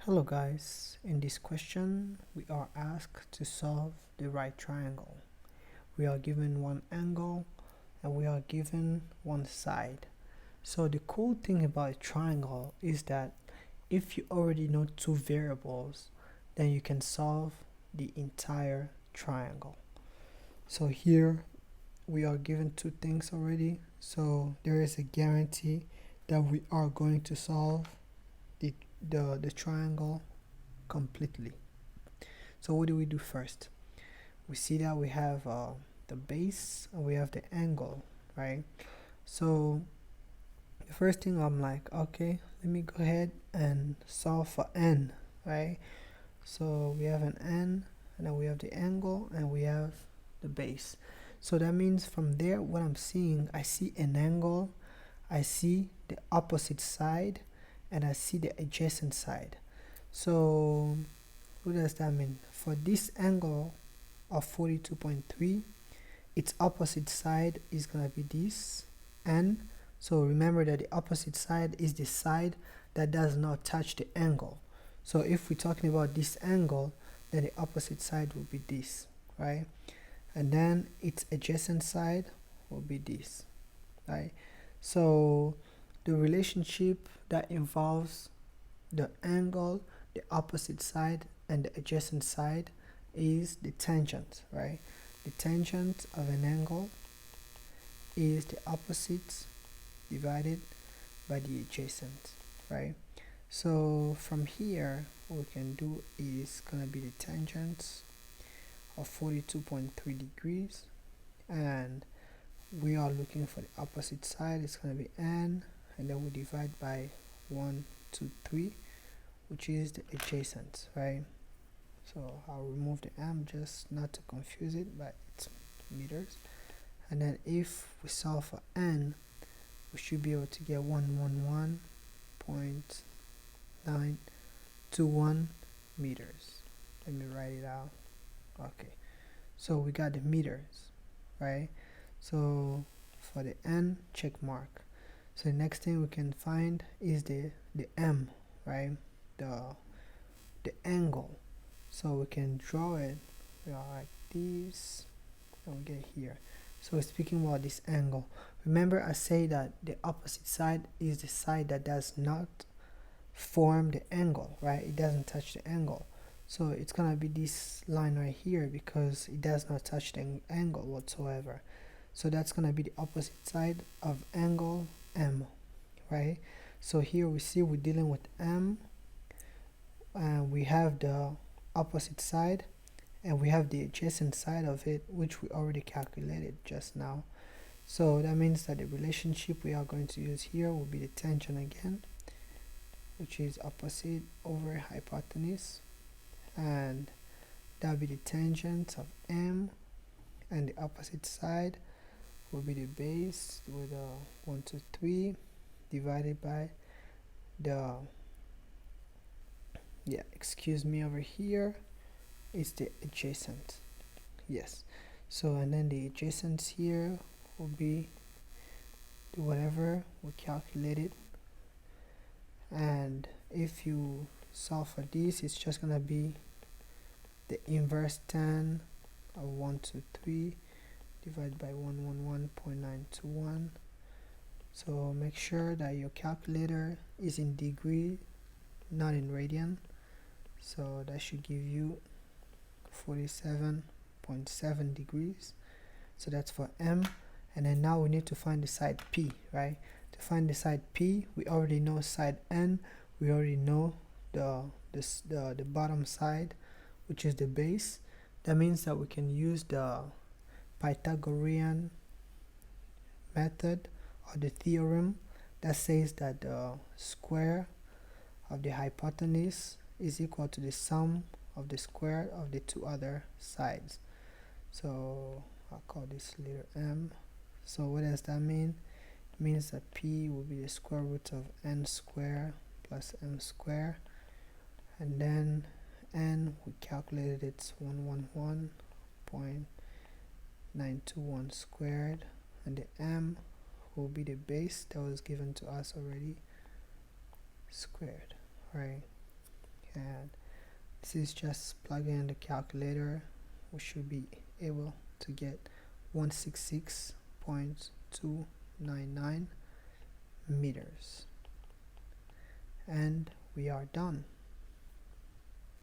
Hello guys, in this question we are asked to solve the right triangle. We are given one angle and we are given one side. So the cool thing about a triangle is that if you already know two variables, then you can solve the entire triangle. So here we are given two things already, so there is a guarantee that we are going to solve the, the triangle completely. So what do we do first? We see that we have the base and we have the angle, right? So the first thing I'm like, okay, let me go ahead and solve for n, right? So we have an n, and then we have the angle, and we have the base. So that means from there, what I'm seeing, I see an angle, I see the opposite side, and I see the adjacent side. So what does that mean? For this angle of 42.3, its opposite side is going to be this n. So remember that the opposite side is the side that does not touch the angle. So if we're talking about this angle, then the opposite side will be this, right? And then its adjacent side will be this, right? So the relationship that involves the angle, the opposite side, and the adjacent side is the tangent, right? The tangent of an angle is the opposite divided by the adjacent, right? So from here, what we can do is gonna be the tangent of 42.3 degrees, and we are looking for the opposite side. It's gonna be n, and then we divide by 1, 2, 3, which is the adjacent, right? So I'll remove the m just not to confuse it, but it's meters. And then if we solve for n, we should be able to get 111.921 meters. Let me write it out. Okay, so we got the meters, right? So for the n, check mark. So the next thing we can find is the m, right? The angle. So we can draw it like this, and we get here. So we're speaking about this angle. Remember, I say that the opposite side is the side that does not form the angle, right? It doesn't touch the angle. So it's gonna be this line right here because it does not touch the angle whatsoever. So that's gonna be the opposite side of angle M, right? So here we see we're dealing with M, and we have the opposite side, and we have the adjacent side of it, which we already calculated just now. So that means that the relationship we are going to use here will be the tangent again, which is opposite over hypotenuse, and that will be the tangent of M, and the opposite side will be the base with 1, 2, 3 divided by the, yeah, excuse me, over here is the adjacent. Yes. So and then the adjacent here will be whatever we calculated, and if you solve for this, it's just gonna be the inverse tan of 123 divided by 111.921. So make sure that your calculator is in degree, not in radian. So that should give you 47.7 degrees. So that's for M. And then now we need to find the side P, right? To find the side P, we already know side N. We already know the bottom side, which is the base. That means that we can use the Pythagorean method, or the theorem that says that the square of the hypotenuse is equal to the sum of the square of the two other sides. So I'll call this letter M. So what does that mean? It means that P will be the square root of n squared plus m squared, and then n, we calculated it's 111.921 squared, and the m will be the base that was given to us already, squared, right? and this is just plugging in the calculator. We should be able to get 166.299 meters, and we are done.